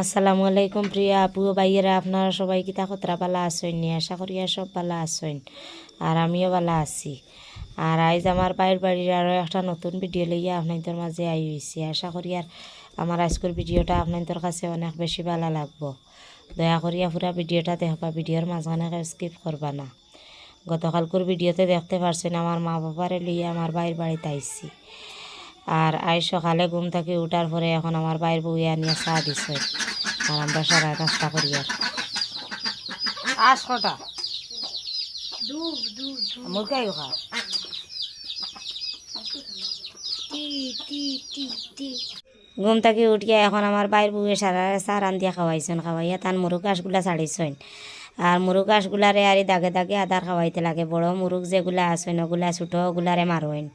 আসসালামু আলাইকুম প্রিয় আপু ও ভাইয়েরা, আপনারা সবাই কিতা খতরা বালা আসেন নি? আশা করি আর সব বালা আসেন, আর আমিও বালা আছি। আর আজ আমার বাইর বাড়ির আরও একটা নতুন ভিডিও লইয়া আপনাদের মাঝে আই হয়েছি। আশা করি আর আমার আজকের ভিডিওটা আপনাদের কাছে অনেক বেশি ভালো লাগবো। দয়া করিয়া পুরা ভিডিওটা দেখবা, ভিডিওর মাঝখানে স্কিপ করবা না। গতকালকের ভিডিওতে দেখতে পারছেন আমার মা বাবারে লইয়া আমার বাইর বাড়িতে আইছি। আর আজ সকালে ঘুম থেকে উঠার পরে এখন আমার বাইর বউয়ে আনিয়া চা দিছে, আর আমরা সারা নাস্তা করি। আর আস কটা মুরগাই খা ঘুম থেকে উঠিয়া এখন আমার বাইর বউয়ে সারা চা রান্ধিয়া খাওয়াইছেন, খাওয়াইয়া তার মুরগ গাছগুলা ছাড়িছেন। আর মুরগ গাছগুলারে আর দাগে দাগে আদার খাওয়াইতে লাগে। বড় মুরগ যেগুলা আছেন ওগুলা ছোটো ওগুলারে মারোয়েন,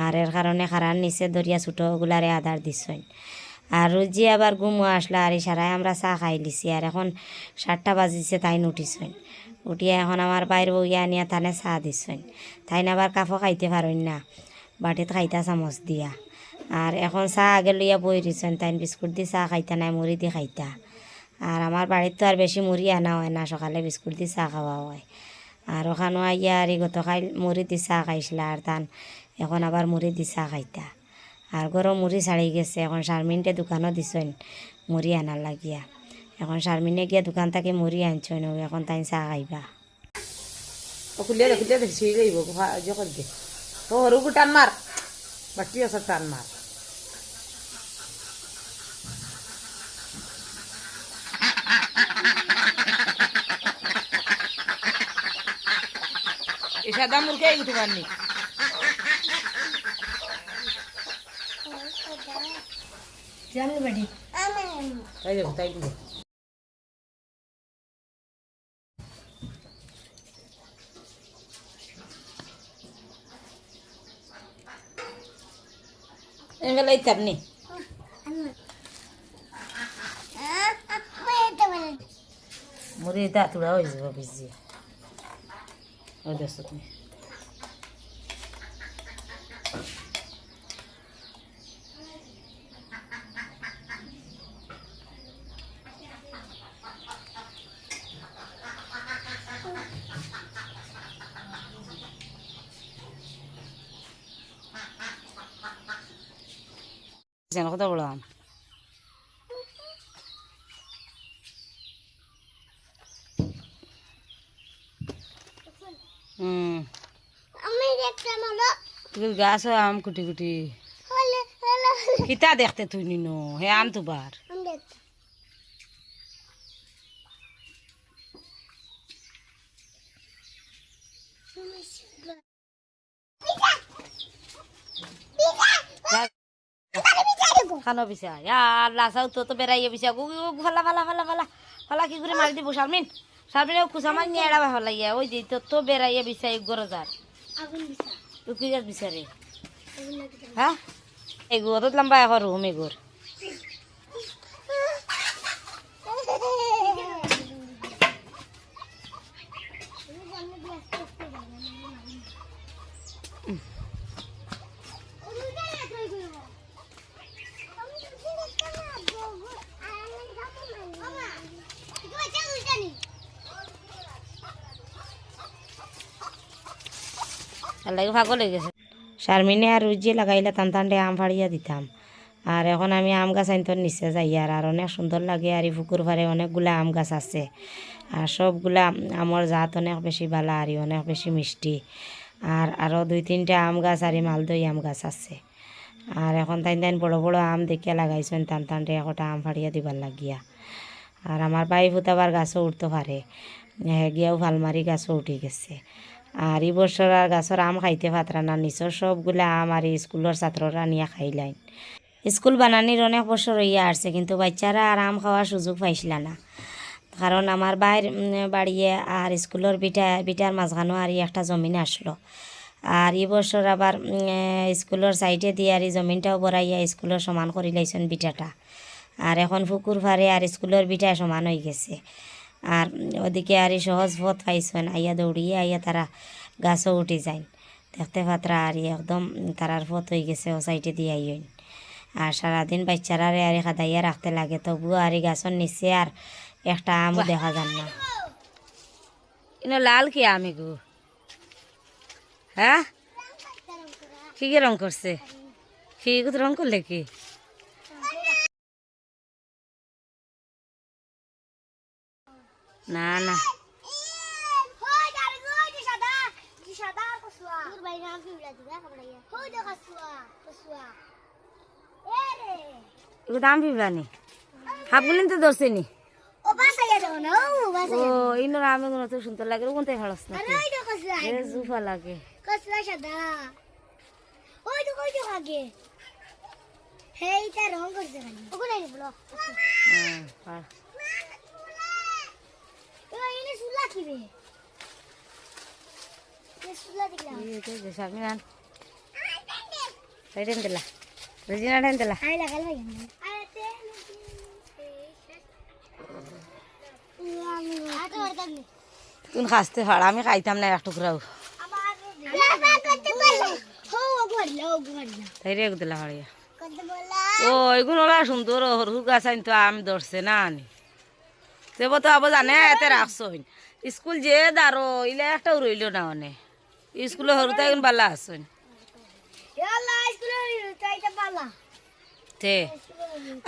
আর এর কারণে খারার নিচে দরিয়া ছোটো ওগুলারে আদার দিছেন। আর রুজি আবার ঘুমো আসলা, আর সারাই আমরা চা খাই লিছি। আর এখন 7টা বাজিছে, তাই উঠিছেন। উঠিয়া এখন আমার বাইর বইয়া আনিয়া তানে চা দিছেন। তাই না আবার কাফও খাইতে পারেন না, বাটিত খাইতা চামচ দিয়া। আর এখন চা আগে লইয়া বই দিছেন, তাই বিস্কুট দি চা খাইতা নাই, মুড়ি দি খাইতা। আর আমার বাড়ির তো আর বেশি মুড়ি আনা হয় না, সকালে বিস্কুট দি চা খাওয়া হয়। আর ওখানেও আইয়া আর গতকাল মুড়ি দি চা খাইছিল, আর তান এখন আবার মুড়ি দি চা খাইতা। আর গরম মুড়ি ছাড়ি গেছে, এখন শারমিনটে দোকানও দিছেন মুড়ি আনার লাগিয়া। এখন শারমিনে গিয়া দোকান থেকে মুড়ি আনছেন, এখন তাই চা খাইবা। খুলিয়া দে খুলিয়া দে ছিঁড়ি যাইব যে করে দে তো সৰুবোৰ টান মাৰ বাটি আছে টান মাৰ এই সাদা মুরগি উঠে পারনি তাই যাবো তাই দিব এবেলাই তাবনি মুড়ি তা তুলা হয়ে যাব বেশি। ওই দেখো তুমি কত বড় আম। গাছ আম কুটি কুটি কিতা দেখতে তুই নিনো হে আম তুবার খানো পিছা আল্লাহ চাও তো বেড়াইয়ে পিছা ফালা ফালা ফালা ফালা ফালা কি করে মারি দিব শারমিন। শারমিন কুচা মারি নিয়ে এড়াবা ফেলাইয়া ওই যে তো বেড়াইয়া বিচা এক গরজার কি গাছ বিচারে। হ্যাঁ এগু অত লম্বা এখন রুম এগুর লাগে পাগল হয়ে গেছে। শারমিনে আর রুজি লাগাইলে টান টানটে আম ফাড়িয়া দিতাম। আর এখন আমি আম গাছ আনতর নিচে যাই, আর অনেক সুন্দর লাগে। আর এই পুকুর পাড়ে অনেকগুলা আম গাছ আছে, আর সবগুলা আমের জাত অনেক বেশি ভালো, আর অনেক বেশি মিষ্টি। আর আরও 2-3টা আম গাছ আর মালদই আম গাছ আছে। আর এখন তাই বড় বড় আম দেখিয়া লাগাইছেন টান টানটে একটা আম ফাড়িয়া দিবার লাগিয়া। আর আমার বাই ফুটাবার গাছও উঠতে পারে, গিয়াও ভালমারি গাছও উঠে গেছে। আর এই বছর আর গাছের আম খাইতে পাত্রা না, নিচর সবগুলা আম আর স্কুলের ছাত্ররা নিয়ে খাইলাইন। স্কুল বানানির অনেক বছর হইয়া আসছে, কিন্তু বাচ্চারা আর আম খাওয়ার সুযোগ পাইছিল না। কারণ আমার বাইর বাড়িয়ে আর স্কুলের বিটার মাঝখানো আর একটা জমিন আসলো। আর এই বছর আবার স্কুলের সাইডে দিয়ে আর এই জমিনটাও বড়াইয়া স্কুলের সমান করে লাইছেন বিটাটা। আর এখন পুকুর ফারে আর স্কুলের বিটা সমান হয়ে গেছে। আর ওদিকে আর সহজ পথ পাইছেন, আইয়া দৌড়িয়ে আইয়া তারা গাছও উঠে যায় দেখতে পাত্রা। আর একদম তারার পথ হয়ে গেছে ও সাইডে দিয়ে আইন। আর সারাদিন বাচ্চারা আরে খাদাইয়া রাখতে লাগে, তবুও আরে গাছর নিচে আর একটা আমও দেখা যান না। ইনো লাল কি আমি গো? হ্যাঁ, কি কি রং করছে? কি রং করলে কি? না না, এগুলো দাম পিবলানি হাফগুলি তো ধরছে নি। ও ইনো আমি কোনো তো সুন্দর লাগে, কোনটা ভালো না জুফা লাগে। শারমিন দিলা রোজিনা ঠেন দিলা তুমি খাসতে পার, আমি খাইতাম না এক টুকরাও। তাই রে দিলা হাড়িয়া ও এগুলো ওরা সুন্দর হরু গাছ আইন তো আম ধরছে না আনি দেব তো আবার জানে এতে রাখছো স্কুল যে দাঁড়ো ইলে একটাও রইল না মানে স্কুলে হরুতে এখন বালা আসছেন তে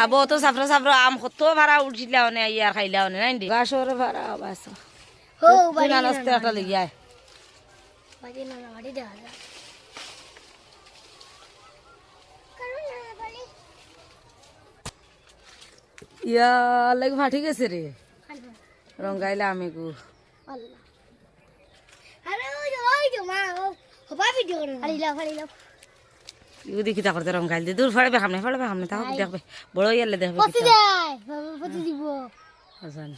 আবো তো সাফরা সাফরা আম কত ভাড়া উঠছিলা অনে ইয়ার খাইলা অনে নাই দি গাছর ভাড়া বাস হো বাড়ি নাস্তে একটা লিয়ায় বাড়ি না বাড়ি দেওয়া যায় ইয়া লাগ ফাটি গেছে রে রঙ্গাইলা আমি গু আল্লাহ আরে ওই যে মা হবা ভিডিও করে আলিলা ফালিলা ইউ দেখি তা করতে রঙ্গাইল দে দূর ফাড়বে সামনে তাও দেখবে বড় ইয়ালে দেখবে পতি যায় পতি দিব আসান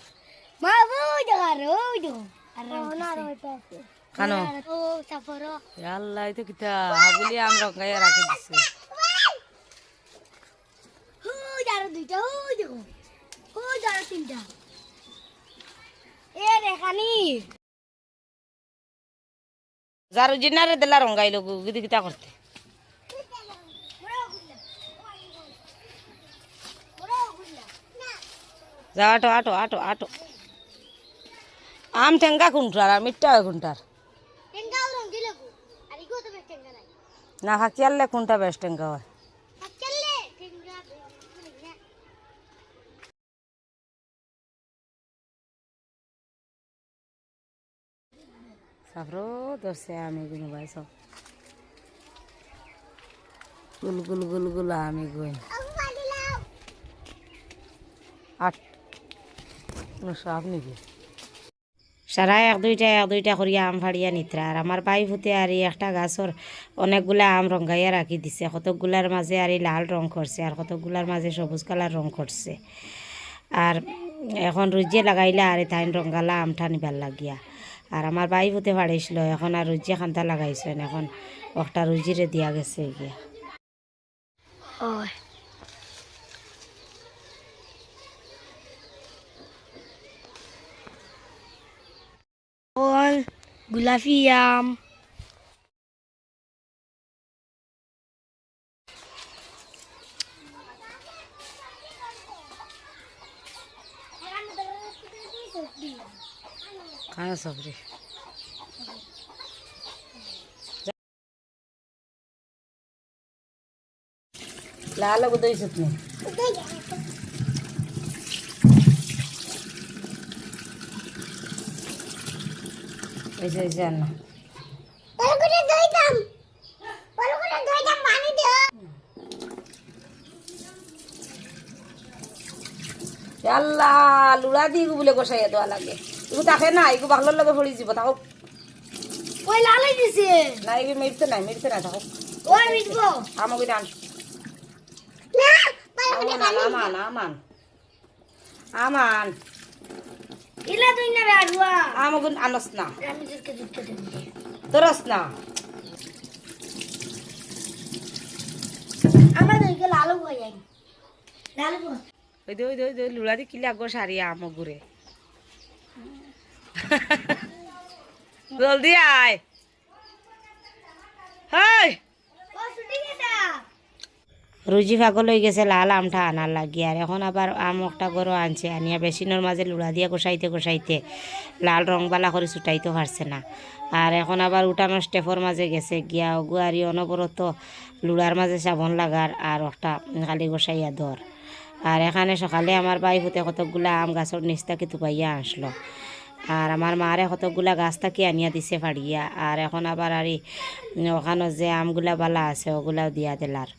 মা ওই জায়গা রে ওই তো আর না রইতে আছে কানো ও সাফরো আল্লাহ এই তো কিটা হাগুলি আম রঙ্গাইয়া রাখি দিছে হু যার দুইটা ওই দেখো ও যার তিনটা এ রেখানি যার জিনারে দিলা রঙ্গাইল গিদি কিটা করতে যা আটো আটো আটো আটো আম ঠেঙ্গা কোনটার আর মিঠা কোনটার না হাকিয়ালে কোনটা বেশ ঠেঙ্গা হয় সাফরো ধরছে আমি গুলো ভাই সব গুল গুল গুল গুল আমি গুই আট সব নাকি সারা এক দুইটা করিয়া আম ফাড়িয়া নিত্রা আর আমার বাই ফুতে আর একটা গাছর অনেকগুলা আম রঙ্গাইয়া রাখি দিছে কতকগুলার মাঝে আর লাল রং করছে আর কতকগুলার মাঝে সবুজ কালার রং করছে আর এখন রুজিয়ে লাগাইলা আর তাই রঙ্গালা আমটা নিবার লাগিয়া আর আমার বাই ফুতে ফাড়াইছিল এখন আর রুজিয়ে খান্তা লাগাইছেন এখন একটা রুজিরে দিয়া গেছে গিয়া গোলাপি আম খানা সবজি লাল বুদই সতনে এসে এসে আনা আল্লাহ লুড়া দি বলে কষাইয়া দেওয়া লাগে এগু তাকে না এগু বাংলার লগে ফড়ি যাব তাও ওই লালাই দিছে না এগু মিরতে না তাও ওই মিরবো আমাকে দান না আমান আমান ইলা তুই না রাড়ুয়া আমাকে আনস না আমি জুকে তোরস না আমার দইকে লালু হই লালু ওই দে লুড়া দি কিলা গো সারিয়া আম ঘুরে জলদি আয় হাই রুজি পাগল হয়ে গেছে লাল আমটা আনার লাগি, আর এখন আবার আম একটা গরো আনছে, আনিয়া বেসিনের মাঝে লুড়া দিয়া কষাইতে কষাইতে লাল রংবালা করে ছুটাইতে পারছে না। আর এখন আবার উঠানোর স্টেপর মাঝে গেছে গিয়া গুয়ারি অনবরত লুড়ার মাঝে সাবন লাগার আর একটা খালি গোসাইয়া দর। আর এখানে সকালে আমার বাই হতে কতকগুলা আম গাছের নিচ থেকে তুপাইয়া আসলো, আর আমার মারে কতকগুলা গাছ থাকি আনিয়া দিছে ফাড়িয়া। আর এখন আবার আর ওখানে যে আমগুলা বালা আছে ওগুলাও দিয়া দিলার।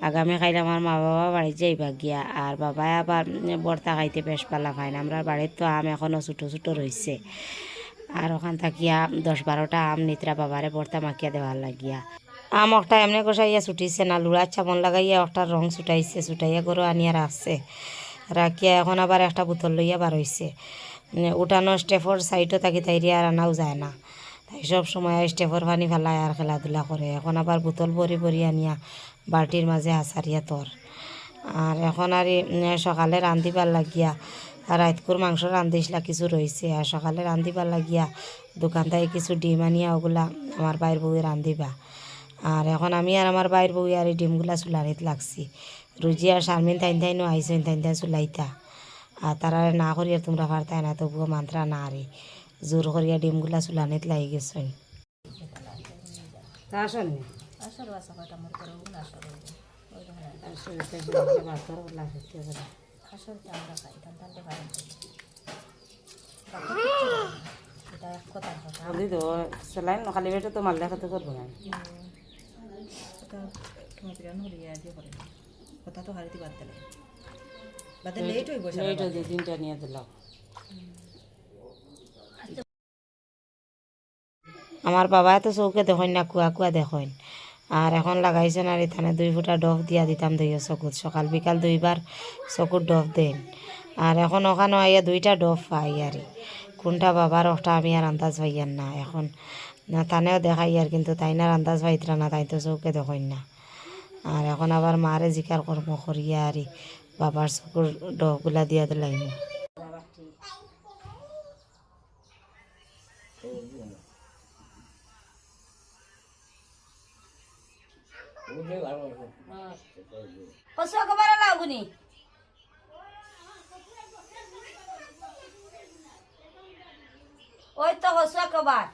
আগামী খাইলে আমার মা বাবা বাড়ি যাইবা গিয়া, আর বাবাই আবার বর্তা খাইতে বেশ পালা খায় না। আমরা বাড়ির তো আম এখনও ছোটো ছোটো রয়েছে, আর ওখান থাকিয়া 10-12টা আম নিতরা বাবারে বর্তা মাখিয়া দেওয়ার লাগিয়া। আম একটা এমনি কষাইয়া ছুটিছে না, লুড়ার চামন লাগাইয়া একটা রং ছুটাইছে, ছুটাইয়া গরু আনিয়া রাখছে, রাখিয়া এখন আবার একটা বোতল লইয়া বার হইছে। উঠানো স্টেপর সাইডও থাকি তাইরি আর আনাও যায় না, তাই সব সময় স্টেপর পানি ফেলায় আর খেলাধুলা করে। এখন আবার বোতল ভরি ভরি আনিয়া বালতির মাঝে হাসারিয়া তোর। আর এখন আর সকালে রান্ধিবার লাগিয়া রাতকুর মাংস রান্ধিসলা কিছু রয়েছে, আর সকালে রান্ধিবার লাগিয়া দোকান থেকে কিছু ডিম আনিয়া ওগুলা আমার বাইর বউয়ে রান্ধিবা। আর এখন আমি আর আমার বাইর বউয়ে আর এই ডিমগুলা চুলারিত লাগছি। রুজি আর শারমিন তাইনও আইসেন, তাইন চুলাইতা, আর তারা না করিয়া তোমরা পারতাই না, তবুও মাত্রা না আরে জোর করিয়া ডিমগুলা চুলানিত লাগি গেছেন। তা আসেননি সেলাইন খালি পেটে তো মালদা খাতে করবো না। তিনটা নিয়ে দিলাম। আমার বাবা তো চৌকে দেখেন না, কুয়া কুয়া দেখেন। আর এখন লাগাইছেন আর এখানে 2 ফুটা ডফ দিয়া দিতাম দইয়া চকুত, সকাল বিকাল 2বার চকুত ডফ দেন। আর এখন ওখানে আইয়া 2টা ডফ পাই আর কোনটা বাবার ওটা আমি আর আন্দাজ পাইয়ার না। এখন না তানেও দেখাই আর, কিন্তু তাই না আন্দাজ পাইতরা না, তাই তো চৌকে দেখেন না। আর এখন আবার মারে জিকার কর্ম করিয়া আর বাবার চকুর ডফগুলা দিয়া দিলাইনি। ওই তো হসা কবার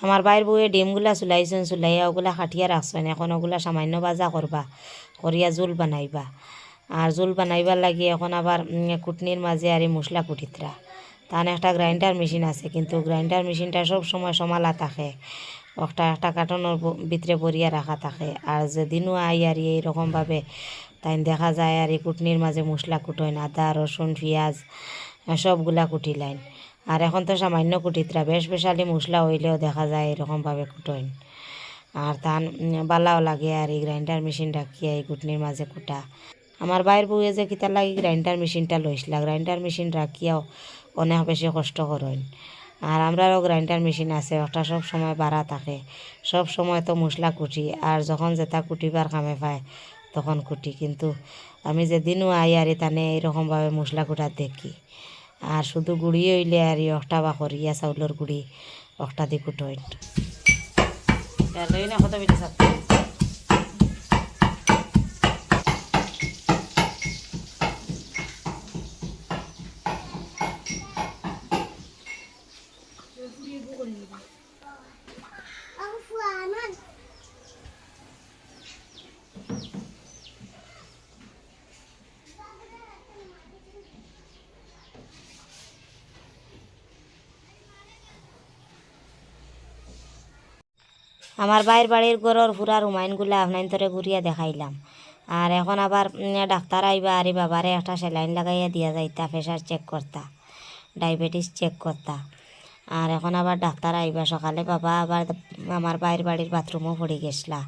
আমার বাইর বউয়ে ডিমগুলা চুলাইছেন, চুলাইয়া ওগুলা খাটিয়া রাখছেন। এখন ওগুলা সামান্য ভাজা করবা, করিয়া জোল বানাইবা। আর জোল বানাইবার লাগি এখন আবার কুটনির মাঝে আর মশলা কুটিতরা তান একটা গ্রাইন্ডার মেশিন আছে, কিন্তু গ্রাইন্ডার মেশিনটা সব সময় সমালা থাকে, একটা কার্টনের ভিতরে ভরিয়া রাখা থাকে। আর যেদিনও আই আর এইরকমভাবে তাই দেখা যায় আর কুটনির মাঝে মশলা কুটোয়, আদা রসুন পেঁয়াজ সবগুলা কুটি লাইন। আর এখন তো সামান্য কুটিতরা, বেশ বেশালি মশলা হইলেও দেখা যায় এরকমভাবে কুটোয়। আর তান বালাও লাগে আর এই গ্রাইন্ডার মেশিনটা কি এই কুটনির মাঝে কুটা। আমার বাইর বউয়ে যে কিতা লাগি গ্রাইন্ডার মেশিনটা লইসলা, গ্রাইন্ডার মেশিন রাখিয়াও অনেক বেশি কষ্ট করেন। আর আমরারও গ্রাইন্ডার মেশিন আছে, ওটা সব সময় বাড়া থাকে, সব সময় তো মশলা কুটি, আর যখন যেটা কুটিবার কামে পায় তখন কুটি। কিন্তু আমি যেদিনও আই আর তানে এইরকমভাবে মশলা কুটার দেখি। আর শুধু গুড়ি হইলে আর একটা বা করিয়া চাউলের গুড়ি একটা দি কুটোয় না কত বেশি থাকতে। আমার বাইর বাড়ির গরর ফুরার হুমায়ুনগুলা আপনার ধরে ঘুরিয়া দেখাইলাম। আর এখন আবার ডাক্তার আইবা আর বাবারে একটা সেলাইন লাগাইয়া দিয়া যাইতা, প্রেশার চেক করতা, ডায়াবেটিস চেক করতা। আর এখন আবার ডাক্তার আইবা সকালে। বাবা আবার আমার বাইর বাড়ির বাথরুমও পড়ে গেছলা,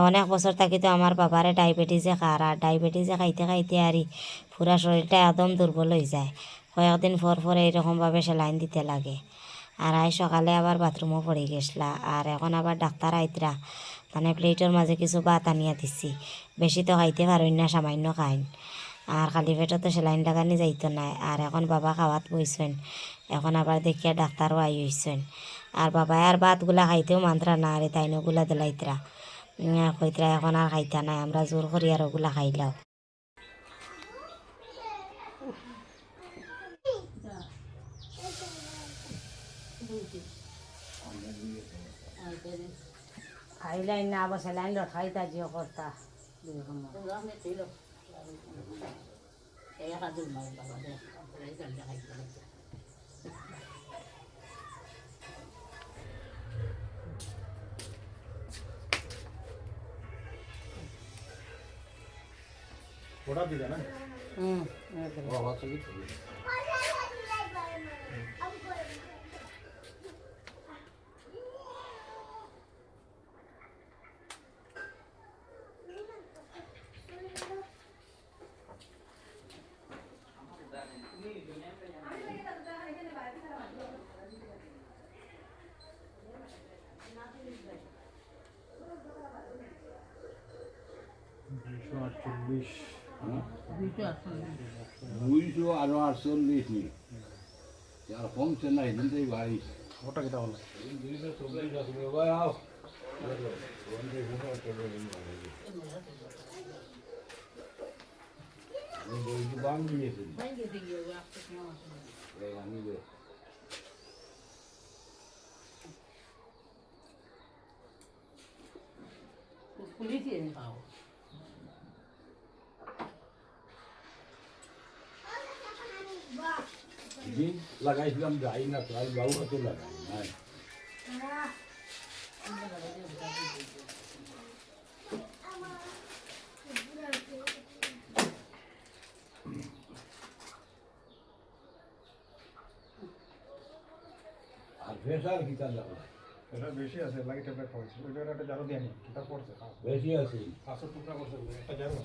অনেক বছর থাকি তো আমার বাবারে ডায়াবেটিসে খার আর ডায়াবেটিসে খাইতে খাইতে আরই পুরা শরীরটা একদম দুর্বল হয়ে যায়। কয়েকদিন পর এইরকমভাবে সেলাইন দিতে লাগে। আর আজ সকালে আবার বাথরুমও পড়ে গেছলা আর এখন আবার ডাক্তার আইতরা মানে প্লেটের মাঝে কিছু ভাত আনিয়া দিছি। বেশি তো খাইতে পারই না, সামান্য খাইন। আর খালি পেটে তো সেলাইন লাগানি যাইতো না। আর এখন বাবা খাওয়াত বইছেন, এখন আবার দেখিয়া ডাক্তারও আই হইছেন। আর বাবাই আর ভাতগুলা খাইতেও মান্ত্রা না রে তাই নগুলা দিলাইতরা কইতরা এখন আর খাইতা নাই, আমরা জোর করি আর ওগুলা খাইলাও। খাইলাই না আবার সেলাইন লঠাইতা জিও করতা ওটা দিবে না দুইশো আরো 48 নি আর কমছে না হিন্দে ভাই ওটা কিটা হলো 240 আছে ভাই আও লাগাইছিলাম যাই না প্রায় বাবু কত লাগাই নাই আর ফেসার কিতা যাবে এটা বেশি আছে লাগি ট্যাবলেট খাওয়াইছি ওই জায়গাটা জারো দিয়ে নি কিতা পড়ছে বেশি আছে 500 টুকরা করছে একটা জারো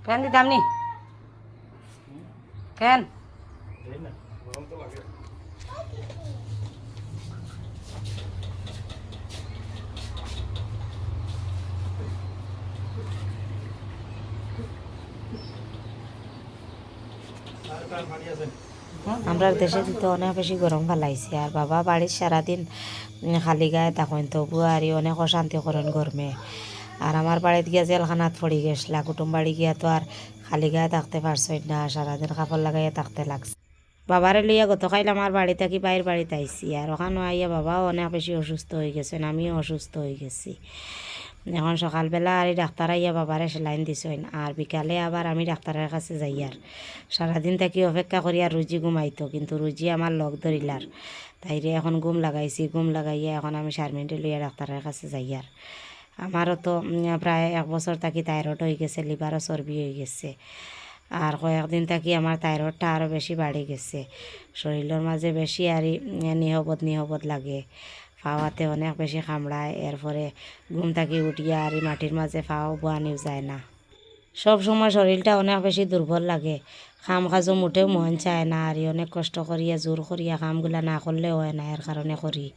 কেন দিতাম নি কেন এই না গরম তো লাগে আর কার পানি আছে আমরা দেশে তো অনেক বেশি গরম ফেলাইছে আর বাবা বাড়ির সারাদিন খালি গায়ে তখন তবু আর অনেক অশান্তি করেন গরমে। আর আমার বাড়িতে গিয়া জেলখানাত পড়ি গেছলা, কুটুম বাড়ি গিয়া তো আর খালি গায়ে থাকতে পারছই না, সারাদিন কাপড় লাগাইয়া থাকতে লাগছে। বাবারে লইয়া গতকাল আমার বাড়ি থাকি বাইরের বাড়িতে আইসি আর ওখানে আইয়া বাবাও অনেক বেশি অসুস্থ হয়ে গেছেন, আমিও অসুস্থ হয়ে গেছি। এখন সকালবেলা আর ডাক্তার আইয়া বাবারে সেলাইন দিছেন আর বিকালে আবার আমি ডাক্তারের কাছে যাই। আর সারাদিন থাকি অপেক্ষা করি আর রুজি ঘুমাইতো, কিন্তু রুজি আমার লগ ধরিলার তাইরে এখন ঘুম লাগাইছি, ঘুম লাগাইয়া এখন আমি 4 মিনিটে লইয়া ডাক্তারের কাছে যাই। আর আমারও তো প্রায় 1 বছর থাকি থাইরয়েড হয়ে গেছে, লিভারও চর্বি হয়ে গেছে। আর কয়েকদিন থাকি আমার থাইরয়েডটা আরও বেশি বাড়ি গেছে, শরীরের মাঝে বেশি আর নিহবত লাগে, ফাওয়াতে অনেক বেশি কামড়ায়। এরপরে ঘুম থাকি উঠিয়া আর মাটির মাঝে ফাও বোয়ানিও যায় না। সব সময় শরীরটা অনেক বেশি দুর্বল লাগে, কাম কাজও মোটেও মন চায় না। আর অনেক কষ্ট করিয়া জোর করিয়া কামগুলা না করলেও হয় না, এর কারণে করি।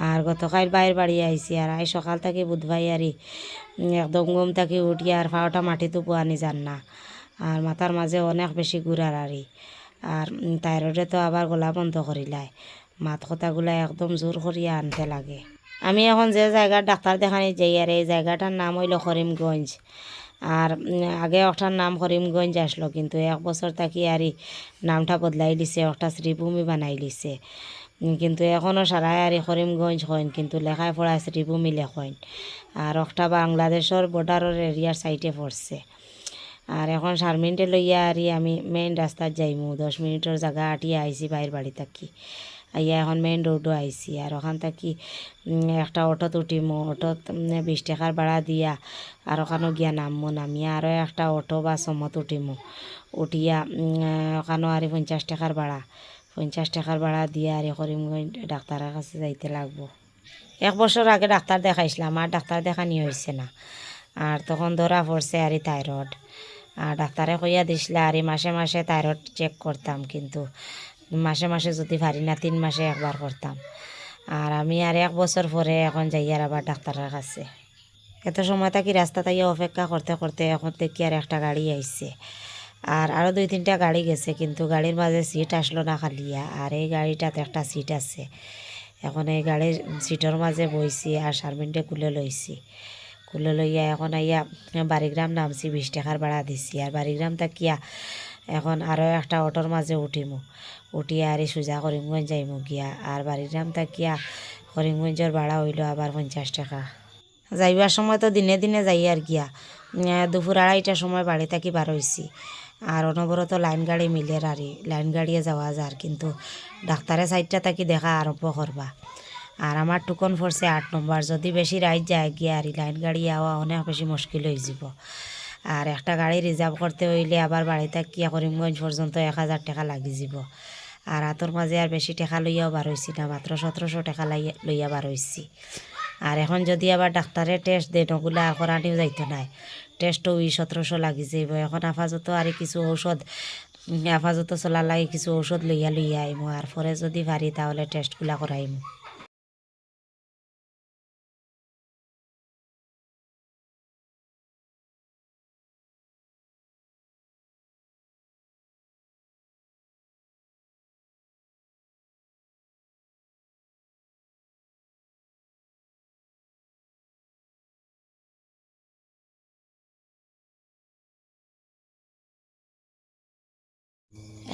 আর গতকাল বাইর বাড়ি আইসি আর আই সকাল থেকে বুধবাই আরি একদম ঘুম থাকি উঠিয়া আর ফাওটা মাটিতে বোয়ানি যান না। আর মাথার মাঝে অনেক বেশি গুড়ার আরি। আর থাইরয়েডে তো আবার গলা বন্ধ করিলায়, মাত কথাগুলা একদম জোর করিয়া আনতে লাগে। আমি এখন যে জায়গার ডাক্তার দেখানি যাই আর এই জায়গাটার নাম হইল করিমগঞ্জ। আর আগে ওটার নাম করিমগঞ্জ আসলো, কিন্তু 1 বছর থাকি আরই নামটা বদলাই দিছে, ওটা শ্রীভূমি বানাই দিছে। কিন্তু এখনও সারাই আরই করিমগঞ্জ হইন, কিন্তু লেখায় পড়ায় শ্রীভূমি লেখইন। আর ওটা বাংলাদেশের বর্ডারের এরিয়ার সাইডে পড়ছে। আর এখন শারমিনটে লইয়া আরই আমি মেইন রাস্তার যাইমু, 10 মিনিটের জায়গা আটিয়ে আইছি বাইর বাড়ি থাকি। আইয়া এখন মেইন রোডও আইছি। আর ওখান থাকি একটা অটোত উঠিমু, অটোত 20 টাকার ভাড়া দিয়া আর ওখানেও গিয়া নামমু, নামিয়া আরও একটা অটো বা সমত উঠিমু, উঠিয়া ওখানেও আরই 50 টাকার ভাড়া, 50 টাকার ভাড়া দিয়া আর করিমগঞ্জ ডাক্তারের কাছে যাইতে লাগবো। 1 বছর আগে ডাক্তার দেখাইছিলাম, আর ডাক্তার দেখানি হয়েছে না। আর তখন ধরা পড়ছে আরই থাইরয়েড। আর ডাক্তারে কইয়া দিছিল আরই মাসে মাসে থাইরয়েড চেক করতাম, কিন্তু মাসে মাসে যদি পারি না 3 মাসে একবার করতাম। আর আমি আর 1 বছর পরে এখন যাই আর আবার ডাক্তারের কাছে। এত সময় থাকি রাস্তা তাইয়া অপেক্ষা করতে করতে এখন দেখি আর একটা গাড়ি আইছে। আর আরও 2-3টা গাড়ি গেছে, কিন্তু গাড়ির মাঝে সিট আসলো না খালিয়া। আর এই গাড়িটাতে একটা সিট আছে। এখন এই গাড়ির সিটের মাঝে বইছি আর শারমিনটে কুলে লইছি। কুলে লইয়া এখন আইয়া বাড়িগ্রাম নামছি, 20 টাকার ভাড়া দিছি। আর বাড়িগ্রাম থাকিয়া এখন আরও একটা অটোর মাঝে উঠিমু, উঠিয়া আর সোজা করিমগঞ্জ যাইমু গিয়া। আর বাড়িগ্রাম থাকিয়া করিমগঞ্জের ভাড়া হইল আবার 50 টাকা। যাইবার সময় তো দিনে দিনে যাই আর গিয়া। দুপুর 2:30টার সময় বাড়ি থাকি বার হইছি। আর অনবরত লাইন গাড়ি মিলের আরই লাইন গাড়িয়ে যাওয়া যার, কিন্তু ডাক্তারে 4টা থাকি দেখা আরম্ভ করবা। আর আমার টুকন পড়ছে 8 নম্বর, যদি বেশি রাইত যায় গিয়া আর লাইন গাড়ি আওয়া অনেক বেশি মুশকিল হয়ে যাব। আর একটা গাড়ি রিজার্ভ করতে হইলে আবার বাড়ি থাকিয়া করিমগঞ্জ পর্যন্ত 1000 টাকা লাগি যাব। আর হাতর মাঝে আর বেশি টাকা লইয়াও বার হইছি না, মাত্র 1700 টাকা লইয়া বার হইছি। আর এখন যদি আবার ডাক্তারে টেস্ট দেন, ওগুলা করানিও যাইতো নাই, টেস্টও 1700 লাগি যাইব। এখন আপাতত আর কিছু ঔষধ, আপাতত চলার লাগে কিছু ঔষধ লইয়া আইমু। আর পরে যদি পারি তাহলে টেস্টগুলা করাইমু।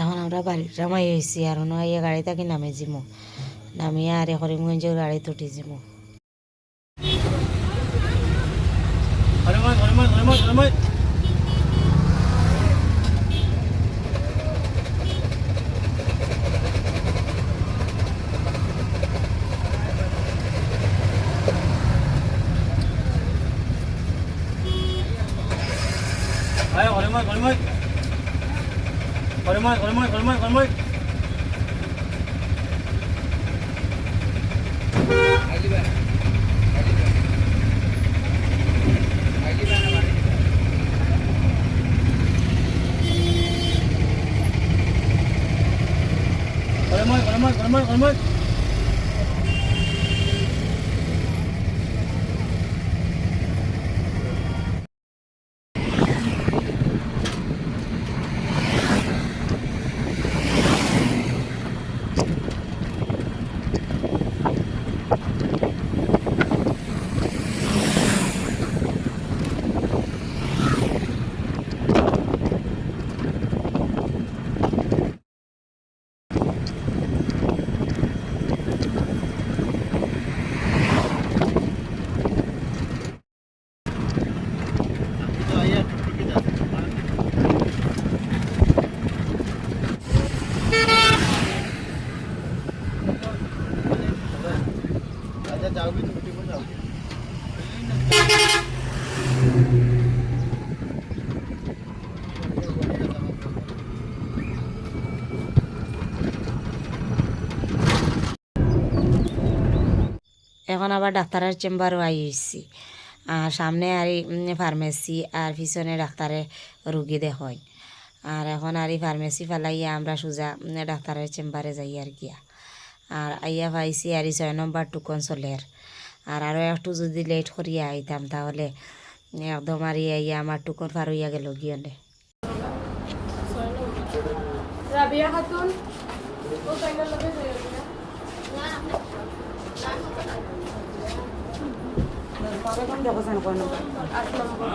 এখন আমরা বাড়ির জামাই হয়েছি, আর নয় গাড়ি থাকি নামে যাবো, নামিয়ে আর করিমগঞ্জের গাড়িতে উঠে যাবো। এখন আবার ডাক্তারের চেম্বারও আইছি। আর সামনে আর ফার্মেসি, আর পিছনে ডাক্তারে রুগী দেখেন। আর এখন আর ফার্মেসি ফেলাইয়া আমরা সোজা ডাক্তারের চেম্বারে যাই আর গিয়া। আর আইয়া পাইছি আর 6 নম্বর টুকন চলের। আর আরও একটু যদি লেট করিয়া আইতাম তাহলে একদম আর আইয়া আমার টুকন পার হইয়া গেল গিয়নে। রাবিয়া খাতুন দেখো 8 নম্বর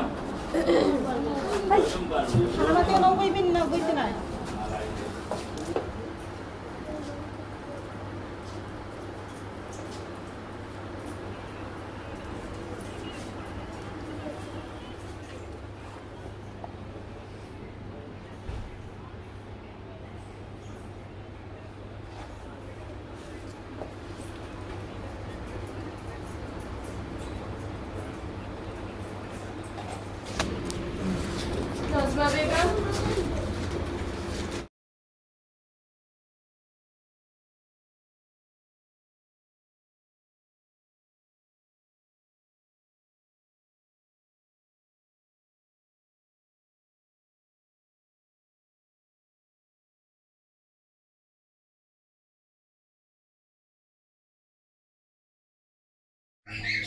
নাজমা বেগম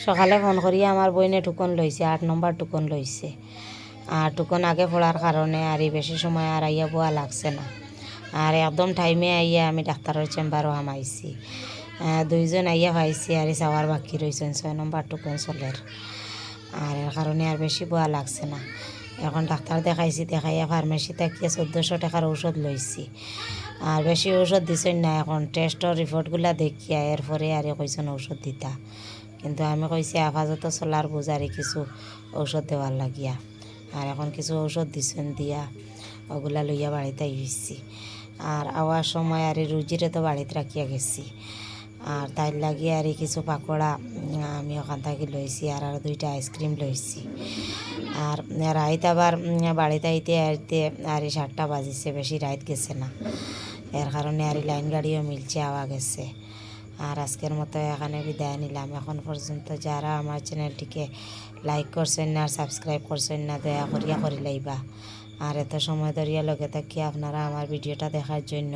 সকালে ফোন করিয়া আমার বইনে টুকন লইছে 8 নম্বর টুকন লইছে আর টুকন আগে পড়ার কারণে আর এই বেশি সময় আর আইয়া বোয়া লাগছে না আর একদম টাইমে আইয়া আমি ডাক্তারের চেম্বারও হামাইছি দুইজন আইয়া পাইছি আর চাওয়ার বাকি রয়েছেন 6 নম্বর টুকন চলের আর এর কারণে আর বেশি বোয়া লাগছে না এখন ডাক্তার দেখাইয়া ফার্মেসি থাকিয়ে 1400 টাকার ঔষধ লইছি আর বেশি ঔষধ দিছেন না এখন টেস্টর রিপোর্টগুলা দেখিয়া এরপরে আর কইছেন ঔষধ দিতা কিন্তু আমি কইছি আপাতত চলার বুঝারি কিছু ঔষধ দেওয়ার লাগিয়া আর এখন কিছু ঔষধ দিছেন দিয়া ওগুলা লইয়া বাড়িতে আইছি আর আওয়ার সময় আর রুজিরে তো বাড়িতে রাখিয়া গেছি আর তাই লাগিয়ে আর কিছু পাকোড়া আমি ওখান থেকে লইছি আর 2টা আইসক্রিম লইছি আর রাইত আবার বাড়িতে আইতে আর 7টা বাজিছে বেশি রাইত গেছে না এর কারণে আর লাইন গাড়িও মিলছে আওয়া গেছে আর আজকের মতো এখানে বিদায় নিলাম এখন পর্যন্ত যারা আমার চ্যানেলটিকে লাইক করছেন না আর সাবস্ক্রাইব করছেন না দয়া করিয়া করে লাইবা আর এত সময় ধরিয়া লগে থাকি আপনারা আমার ভিডিওটা দেখার জন্য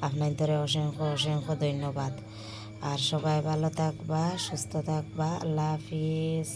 আপনাদের অসংখ্য অসংখ্য ধন্যবাদ আর সবাই ভালো থাকবা সুস্থ থাকবা আল্লাহ হাফিজ।